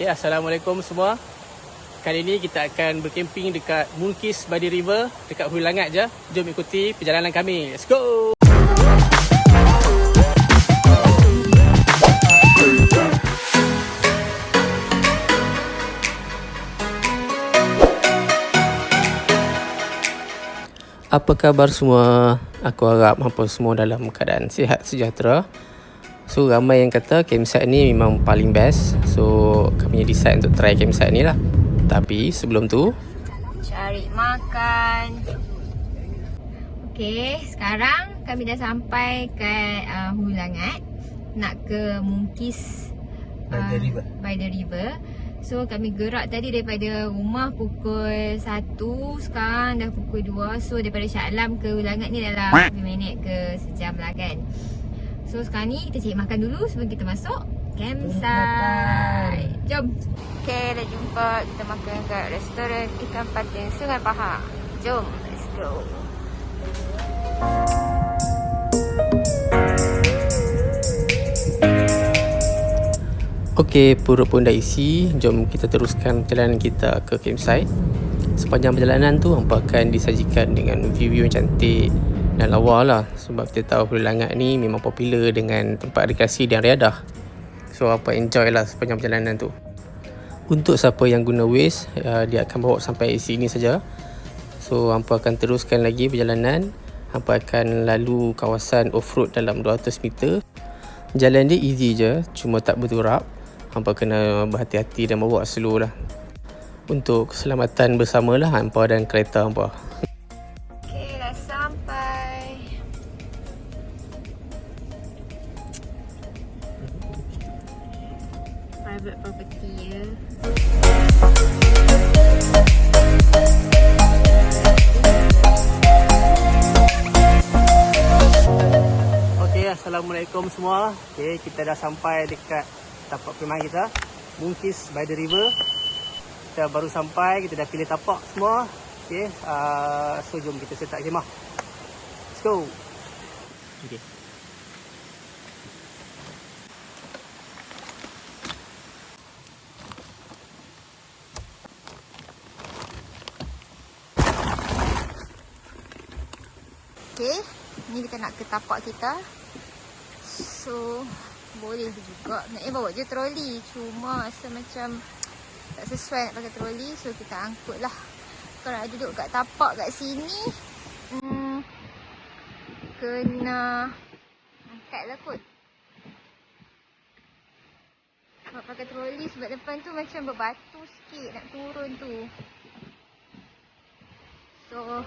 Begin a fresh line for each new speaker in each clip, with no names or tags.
Okay, Assalamualaikum semua. Kali ini kita akan berkemping dekat Mungkis by the River, dekat Hulu Langat je. Jom ikuti perjalanan kami. Let's go! Apa khabar semua? Aku harap hampa semua dalam keadaan sihat sejahtera. So ramai yang kata campsite ni memang paling best. So kami decide untuk try campsite ni lah. Tapi sebelum tu
cari makan. Okay, sekarang kami dah sampai kat Hulu Langat. Nak ke Mungkis by the river. So kami gerak tadi daripada rumah pukul 1. Sekarang dah pukul 2. So daripada Shah Alam ke Hulu Langat ni dalam 5 minit ke sejam lah kan. So sekarang ni kita cari makan dulu sebelum kita masuk campsite. Jom. Okay, dah jumpa. Kita makan kat restoran Ikan Patin Sungai Pahang. Jom, let's go.
Okay, perut pun dah isi. Jom kita teruskan perjalanan kita ke campsite. Sepanjang perjalanan tu hampa akan disajikan dengan view-view yang cantik dan lawa lah. Sebab kita tahu Hulu Langat ni memang popular dengan tempat rekreasi dan riadah. So hampa enjoy lah sepanjang perjalanan tu. Untuk siapa yang guna Waze, dia akan bawa sampai sini saja. So hampa akan teruskan lagi perjalanan. Hampa akan lalu kawasan off-road dalam 200 meter. Jalan dia easy je, cuma tak berturap. Hampa kena berhati-hati dan bawa slow lah. Untuk keselamatan bersamalah hampa dan kereta hampa.
Okay, dah sampai. Private property ya.
Okay, Assalamualaikum semua. Okay, kita dah sampai dekat tapak perkhemahan kita, Mungkis by the River. Kita baru sampai, kita dah pilih tapak semua. Okay, so jom kita set up khemah. Let's go. Okay.
Okay, ni kita nak ke tapak kita. So boleh juga nak bawa je troli, cuma rasa macam tak sesuai nak pakai troli. So kita angkut lah. Kalau nak duduk kat tapak kat sini, kena angkat lah kot. Nak pakai troli sebab depan tu macam berbatu sikit nak turun tu. So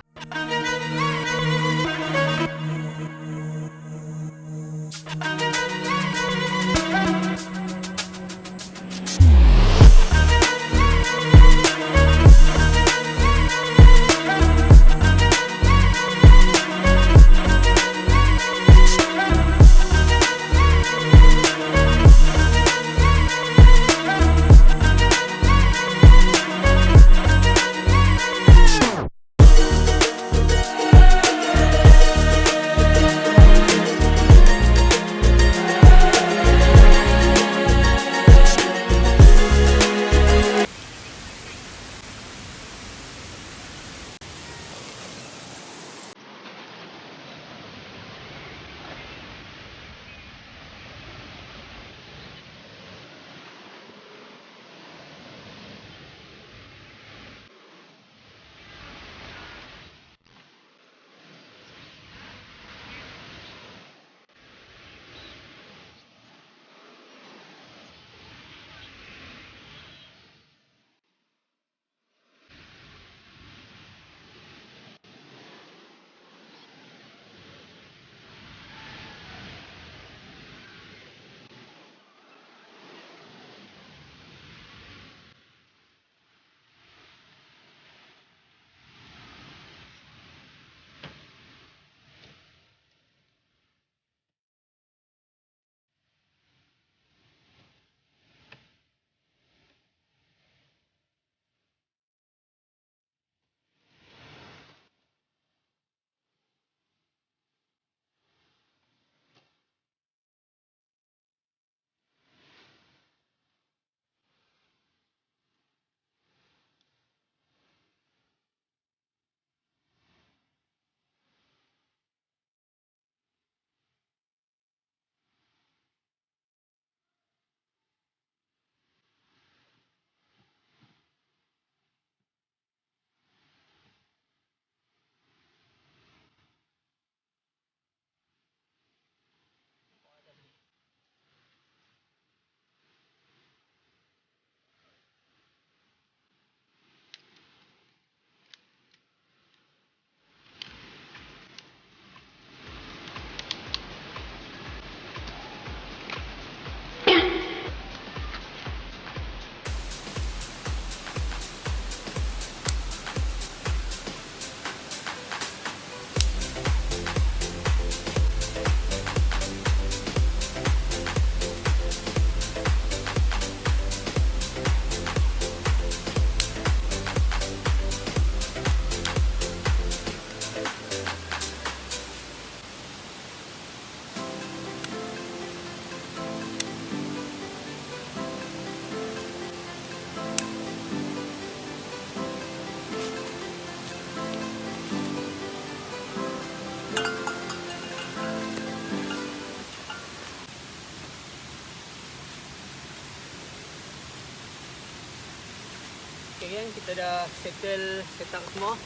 Okay geng, kita dah settle setup semua.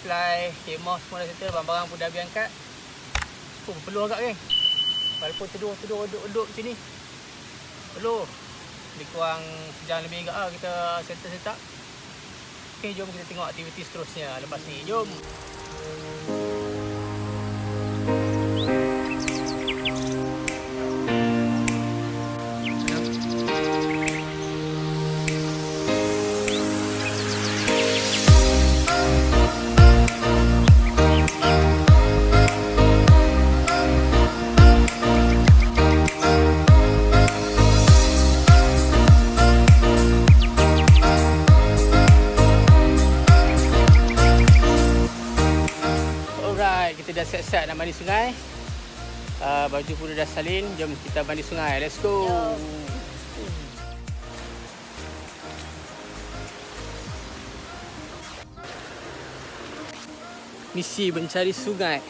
Fly, kemah semua dah settle, barang-barang pun dah habis angkat. Peluh agak geng. Walaupun tidur duduk macam ni. Peluh. Lebih kurang sejam lebih agak lah kita settle. Okay, jom kita tengok aktiviti seterusnya lepas ni. Jom. Kita dah siap-siap nak mandi sungai. Baju pun dah salin. Jom kita mandi sungai. Let's go. Misi mencari sungai.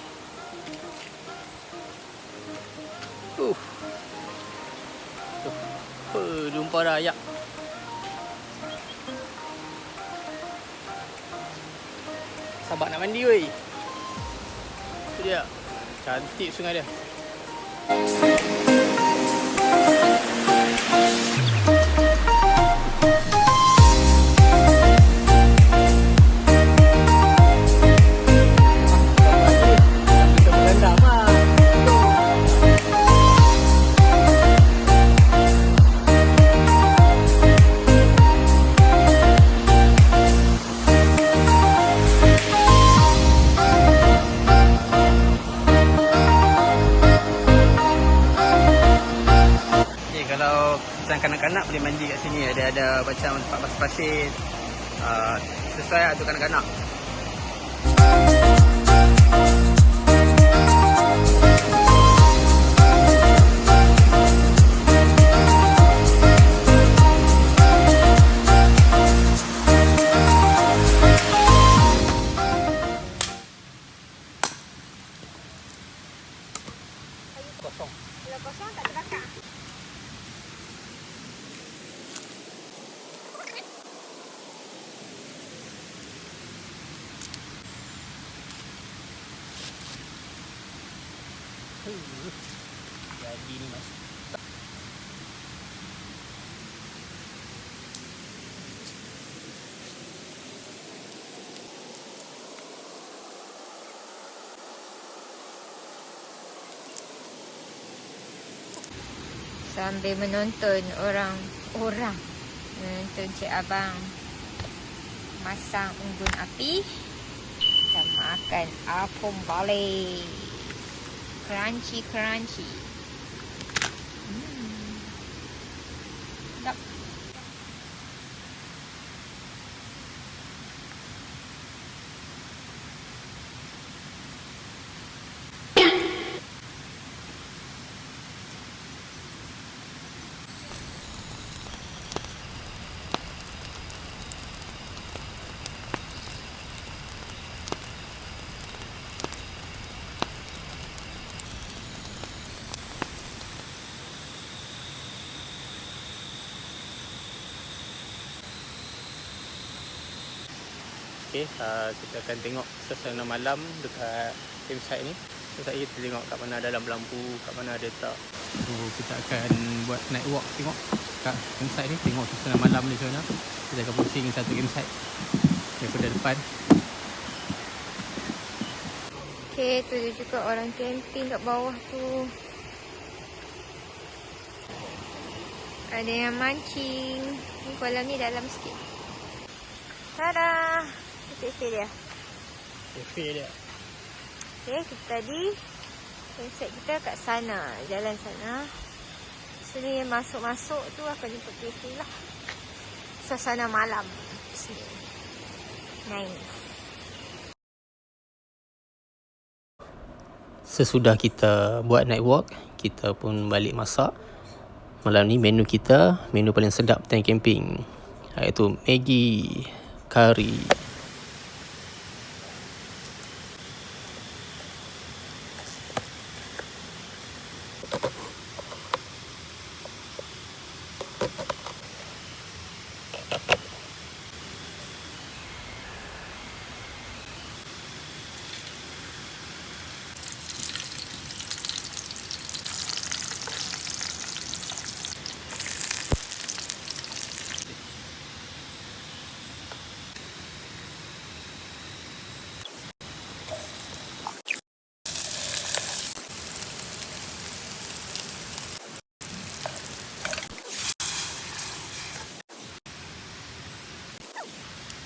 Jumpa dah ayak. Sabar nak mandi weh. Itu dia. Cantik sungai dia. Kanak-kanak boleh mandi kat sini. Ada macam tempat pasir-pasir sesuai untuk kanak-kanak. Kosong.
Kalau kosong tak terbakar.
Jadi ni mas.
Sambil menonton orang menonton Cik Abang masang unggun api, kita makan apom bale. Crunchy. Sedap.
Okay, kita akan tengok suasana malam dekat campsite ni. Sekejap kita tengok kat mana ada lampu, kat mana ada tak. So, kita akan buat night walk, tengok kat campsite ni, tengok suasana malam di sana. Kita akan pusing satu campsite daripada depan.
Okay, tu dia juga orang camping kat bawah tu. Ada yang mancing. Ni kolam ni dalam sikit. Tada! Cafe dia.
Cafe dia.
Okay, kita tadi campsite kita kat sana, jalan sana. Sini masuk-masuk tu akan jumpa cafe lah. Suasana malam sini. Nice.
Sesudah kita buat night walk, kita pun balik masak. Malam ni menu kita, menu paling sedap tent camping, iaitu Maggi Kari.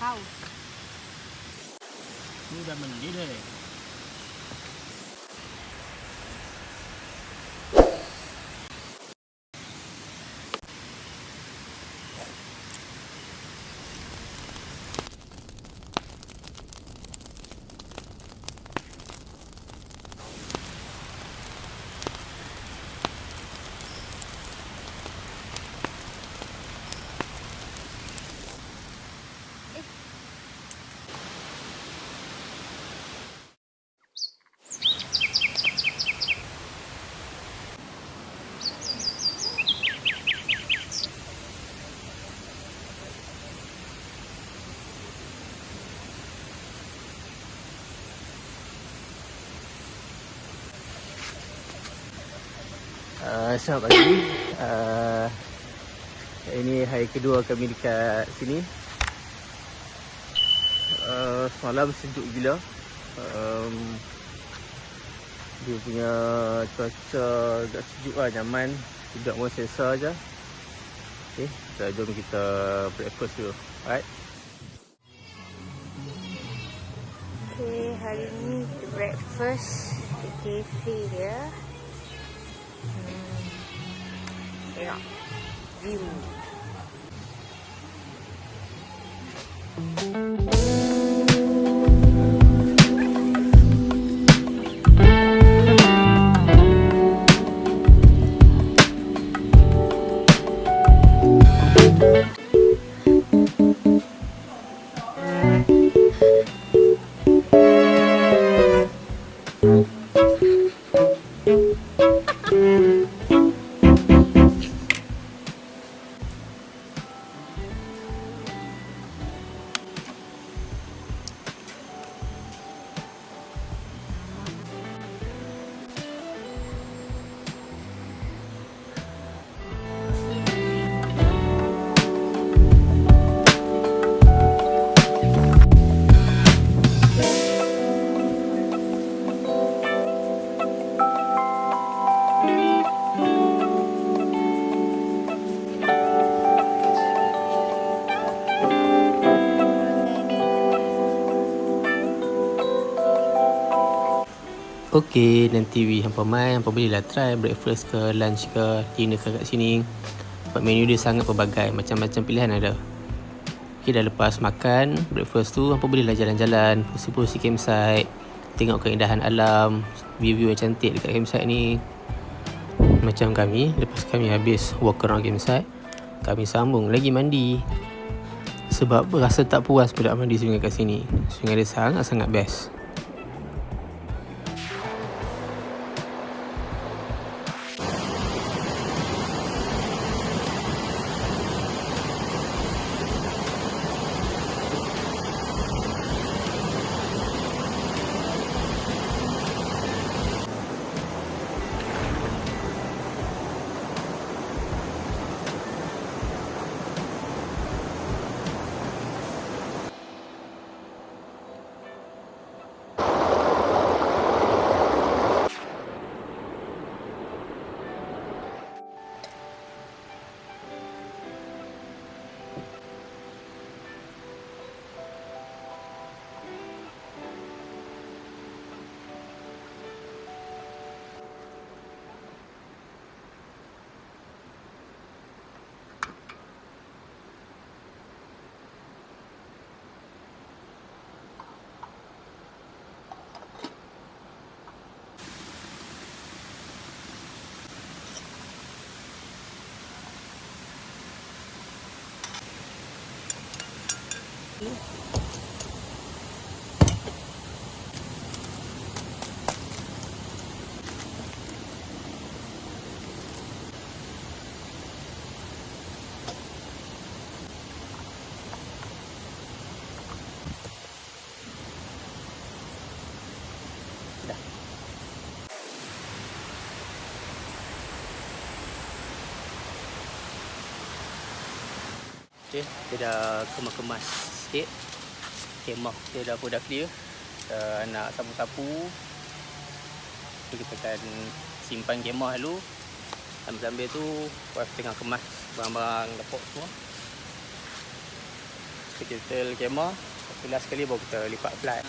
Kau.
Ni dah mendidih. Selamat pagi. Ini hari kedua kami dekat sini. Semalam sejuk gila. Dia punya cuaca agak sejuk lah, nyaman. Duduk mau selesa je. Okay, jom kita breakfast dulu. Alright.
Okay, hari ni kita breakfast di cafe dia. Tengok view.
Okey, nanti hampa mai, hampa bolehlah try breakfast ke lunch ke dinner ke kat sini. Sebab menu dia sangat pelbagai, macam-macam pilihan ada. Okey, dah lepas makan breakfast tu, hampa bolehlah jalan-jalan, pusi-pusi campsite, tengok keindahan alam, view-view yang cantik dekat campsite ni. Macam kami, lepas kami habis walk around campsite, kami sambung lagi mandi. Sebab rasa tak puas pula mandi sungai kat sini. Sungai dia sangat-sangat best. Okay, dia dah kemas-kemas sikit. Kemah dia dah pun dah clear. Nak sapu-sapu. So, kita akan simpan kemah dulu. Sambil-sambil tu wife tengah kemas barang-barang dapur semua. So kita kemah, last sekali baru kita lipat fly.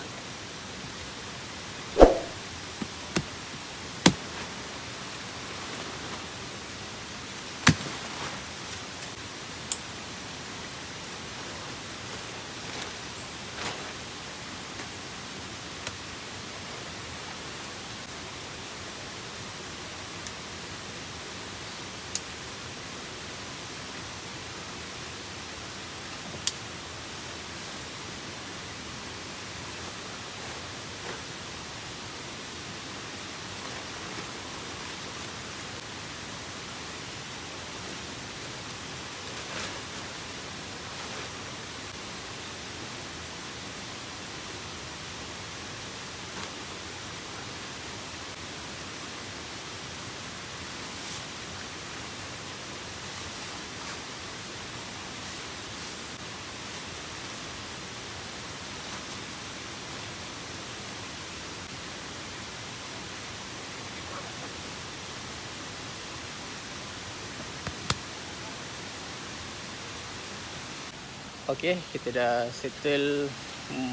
Okey, kita dah settle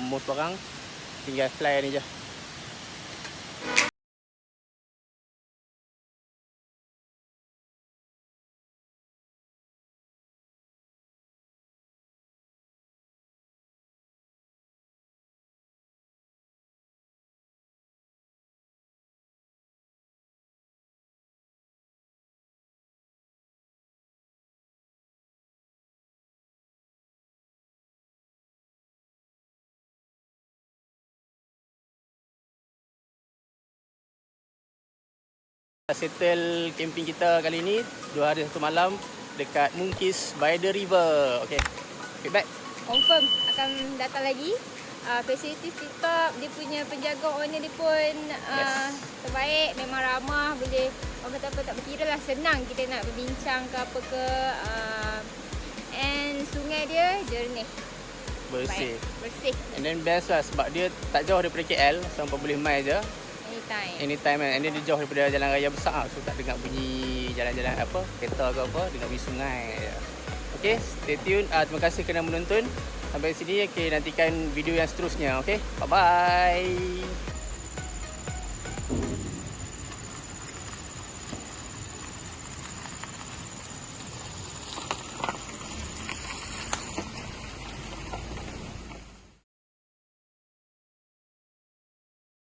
most barang. Tinggal fly ni je. Settle camping kita kali ni 2 hari 1 malam dekat Mungkis by the river. Okey. Feedback.
Confirm akan datang lagi. Facilities tip-top, dia punya penjaga owner dia pun terbaik, memang ramah, boleh orang kata apa, tak berkira lah, senang kita nak berbincang ke apa ke. And sungai dia jernih,
Bersih.
baik, bersih.
And then best lah sebab dia tak jauh daripada KL, so 40 mile je. Anytime kan. And then dia jauh daripada jalan raya besar, so tak dengar bunyi jalan-jalan apa, kereta ke apa, dengar bunyi sungai. Okay, stay tune. Terima kasih kerana menonton sampai sini. Okay, nantikan video yang seterusnya. Okay, bye-bye.